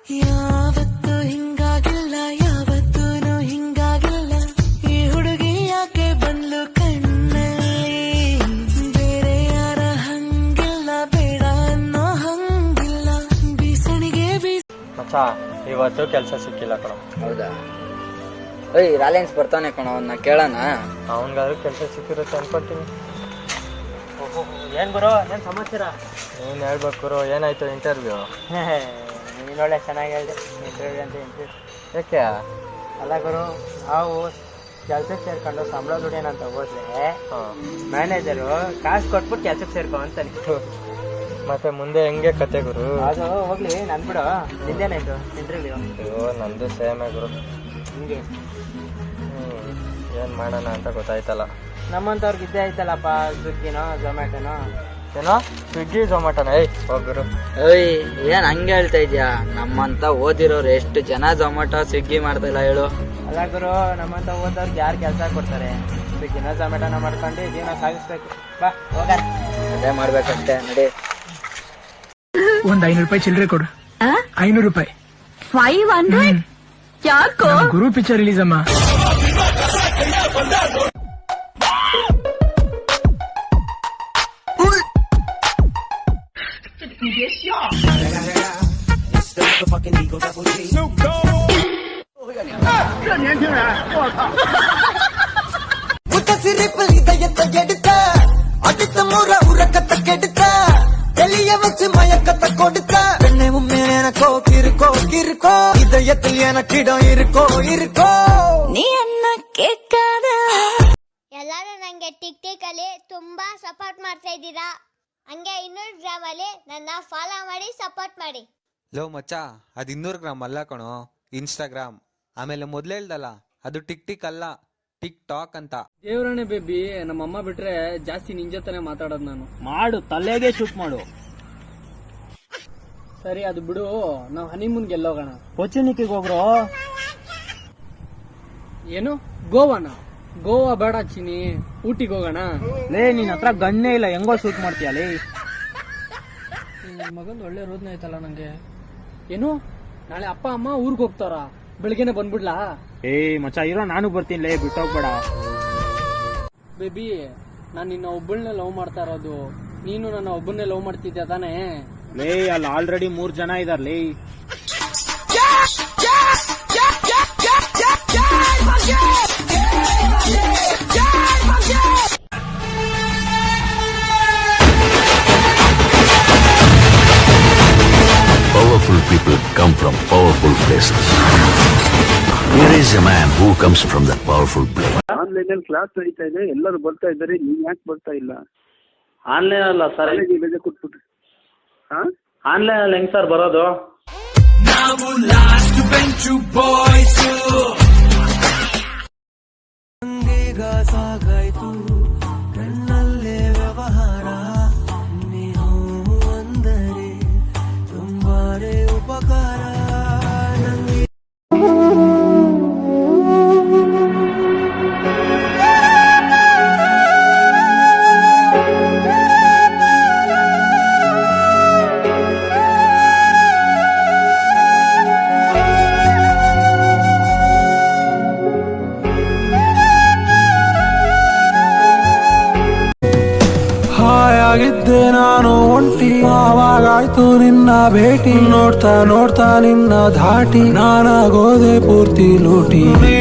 ಯಾವತ್ತು ಹಿಂಗಾಗಿಲ್ಲ, ಯಾವತ್ತೂನು ಹಿಂಗಾಗಿಲ್ಲ. ಈ ಹುಡುಗಿ ಯಾಕೆ ಬಂದ್ಲು ಕಣ್ಣಲ್ಲಿ, ಬೇರೆ ಯಾರ ಹಂಗಿಲ್ಲ, ಬೇಡ ಅನ್ನೋ ಹಂಗಿಲ್ಲ. ಬೀಸಣಿಗೆ ಮಚ್ಚ ಇವತ್ತು ಕೆಲಸ ಸಿಕ್ಕಿಲ್ಲ ಕಣ. ಹೌದಾ? ಓಯ್ ರಾಲೆನ್ಸ್ ಬರ್ತಾನೆ ಕಣ, ಅವನ್ನ ಕೇಳೋಣ. ಅವನಿಗಾದ್ರೂ ಕೆಲಸ ಸಿಕ್ಕಿರುತ್ತೆ ಅನ್ಕೊತೀನಿ. ಏನ್ ಗುರು, ಏನ್ ಸಮಾಚಾರ? ನೀನು ಹೇಳ್ಬೇಕು ಗುರು, ಏನಾಯ್ತು ಇಂಟರ್ವ್ಯೂ? ನೀನ್ ಒಳ್ಳೆ ಚೆನ್ನಾಗಿ ಹೇಳಿದೆ. ಇಂಟರ್ವ್ಯೂ ಅಂತ ಇಂಟರ್ವ್ಯೂ ಯಾಕೆ? ಅಲ್ಲ ಗುರು, ನಾವು ಕೆಲ್ಸಕ್ಕೆ ಸೇರ್ಕೊಂಡು ಸಂಬಳ ದುಡಿಯೋಣಂತ ಹೋದ್ರೆ ಮ್ಯಾನೇಜರು ಕಾಸು ಕೊಟ್ಬಿಟ್ಟು ಕೆಲ್ಸಕ್ಕೆ ಸೇರ್ಕೊ ಅಂತಾನೆ. ಮತ್ತೆ ಮುಂದೆ ಹೆಂಗೆ ಕತೆ ಗುರು? ಅದು ಹೋಗ್ಲಿ, ನನ್ ಬಿಡು. ನಿಂದೇನಾಯ್ತು ಇಂಟರ್ವ್ಯೂ? ಅಯ್ಯೋ ನಂದು ಸೇಮೇ ಗುರು. ಹಿಂಗೆ ಏನು ಮಾಡೋಣ ಅಂತ ಗೊತ್ತಾಯ್ತಲ್ಲ. ನಮ್ಮಂತವ್ರಿಗೆ ಇದ್ದೇ ಆಯ್ತಲ್ಲಪ್ಪ, ಸ್ವಿಗ್ಗಿನೋ ಝೊಮ್ಯಾಟೊನೋ. ಏನೋ ಸ್ವಿಗ್ಗಿ ಝೊಮ್ಯಾಟೋನ? ಹೋಗ್ರು. ಓಯ್ ಏನ್ ಹಂಗೆ ಹೇಳ್ತಾ ಇದ್ಯಾ? ನಮ್ಮಂತ ಓದಿರೋರು ಎಷ್ಟು ಜನ ಝೊಮ್ಯಾಟೊ ಸ್ವಿಗ್ಗಿ ಮಾಡ್ತಾಯಿಲ್ಲ ಹೇಳು. ಅಲ್ಲ ಗುರು, ನಮ್ಮಂತ ಓದೋರ್ಗೆ ಯಾರು ಕೆಲಸ ಕೊಡ್ತಾರೆ? ಸ್ವಿಗ್ಗಿನೋ ಝೊಮ್ಯಾಟೊನ ಮಾಡ್ಕೊಂಡು ಜೀವನ ಸಾಗಿಸ್ಬೇಕು. ಬಾ ಹೋಗ, ಅದೇ ಮಾಡ್ಬೇಕಷ್ಟೇ. ನಡಿ. ಒಂದ್ 500 ರೂಪಾಯಿ ಚಿಲ್ಲರೆ ಕೊಡು. 500 ರೂಪಾಯಿ. 500? ಯಾಕೋ? ಗುರು ಪಿಕ್ಚರ್ ರಿಲೀಸ್ ಅಮ್ಮ. சிரிப்பில் இதயத்தை எடுத்த அடுத்த முறை உறக்கத்தை கெடுத்த வெளிய வச்சு மயக்கத்தை கொடுத்த பெண்ணை உண்மையில எனக்கோ இருக்கோ இருக்கோ இதயத்தில் எனக்கிடம் இருக்கோ இருக்கோ ನೀ ಅನ್ನ ಕೇಳ್ಕಾದ. ಎಲ್ಲರೂ ನಂಗೆ ಟಿಕ್ ಟಿಕ್ ಅಲ್ಲಿ ತುಂಬಾ ಸಪೋರ್ಟ್ ಮಾಡ್ತಾ ಇದ್ದೀರಾ. ಹಂಗೆ 200 ಗ್ರಾಮ್ ಅಲ್ಲಿ ನನ್ನ ಫಾಲೋ ಮಾಡಿ ಸಪೋರ್ಟ್ ಮಾಡಿ. ಲೋ ಮಚ್ಚ, ಅದು 200 ಗ್ರಾಮ್ ಅಲ್ಲ ಕಣೋ, ಇನ್ಸ್ಟಾಗ್ರಾಮ್. ಆಮೇಲೆ ಮೊದ್ಲೇ ಹೇಳ್ದಲ್ಲ, ಅದು ಟಿಕ್ ಟಿಕ್ ಅಲ್ಲ, ಟಿಕ್ ಟಾಕ್ ಅಂತ. ದೇವ್ರಣ್ಣೆ ಬೇಬಿ, ನಮ್ಮಮ್ಮ ಬಿಟ್ರೆ ಜಾಸ್ತಿ ನಿನ್ ಜೊತೆನೆ ಮಾತಾಡೋದು ನಾನು. ಮಾಡು, ತಲೆಗೆ ಶೂಟ್ ಮಾಡು. ಸರಿ ಅದು ಬಿಡು, ನಾವ್ ಹನಿಮೂನ್ಗೆ ಎಲ್ಲೋಗೋಣ. ಕೊಚ್ಚಿನಿಕ್ಕಿಗೆ ಹೋಗ್ರು. ಏನು ಗೋವಾನ? ಗೋವಾ ಬೇಡ ಚಿನಿ, ಊಟಿಗೆ ಹೋಗೋಣ. ಲೇ, ನಿನ್ ಹತ್ರ ಗಣ್ಣೆ ಇಲ್ಲ, ಹೆಂಗೋ ಶೂಟ್ ಮಾಡ್ತೀಯಲೇ? ಮಗಂದು ಒಳ್ಳೆ ರೋದನೆ ಆಯ್ತಲ್ಲ ನಂಗೆ. ಏನು ನಾಳೆ ಅಪ್ಪ ಅಮ್ಮ ಊರ್ಗ್ ಹೋಗ್ತಾರ, ಬೆಳಿಗ್ಗೆನೆ ಬಂದ್ಬಿಡ್ಲಾ? ಮಚ್ಚ ಇರೋ, ನಾನು ಬರ್ತೀನಿ. ಲೇ, ಬಿಟ್ಟೋಗ್ಬೇಡ. ಬೇಬಿ, ನಾನ್ ನಿನ್ನ ಒಬ್ಬಳನ್ನೇ ಲವ್ ಮಾಡ್ತಾ ಇರೋದು, ನೀನು ನನ್ನ ಒಬ್ಬನ್ನೇ ಲವ್ ಮಾಡ್ತಿದ್ಯಾ ತಾನೇ? ಲೇ, ಅಲ್ಲಿ ಆಲ್ರೆಡಿ 3 ಜನ ಇದಾರ್ಲೇ. Powerful people come from powerful places. Here is a man who comes from that powerful place. Online ಅಲ್ಲಿ ಕ್ಲಾಸ್ ನಡೀತಾ ಇದೆ, ಎಲ್ಲರೂ ಬರ್ತಾ ಇದ್ದಾರೆ, ನೀನ್ ಯಾಕೆ ಬರ್ತಾ ಇಲ್ಲ? ಆನ್ಲೈನ್ ಅಲ್ಲ ಸರ್, ರಜೆ ಕೊಟ್ಬಿಟ್ರೆ ಆನ್ಲೈನ್ ಅಲ್ಲಿ ಹೆಂಗ್ ಸರ್ ಬರೋದು? ನಾವು ಲಾಸ್ಟ್ ಬೆಂಚ್ ಬಾಯ್ಸ್. ಹಂಗೀಗ ಸಾಗಾಯ್ತು ಕಣ್ಣಲ್ಲೇ ವ್ಯವಹಾರ, ನೀನು ಅಂದರೆ ತುಂಬಾನೇ ಉಪಕಾರ ನಂಗೆ. ಹಾಯಾಗಿದ್ದೆ ನಾನು ಒಂಟಿ, ಆವಾಗಾಯ್ತು ನಿನ್ನ ಭೇಟಿ. ನೋಡ್ತಾ ನೋಡ್ತಾ ನಿನ್ನ ಧಾಟಿ, ನಾನಾಗೋದೆ ಪೂರ್ತಿ ಲೂಟಿ. ನೀನೇ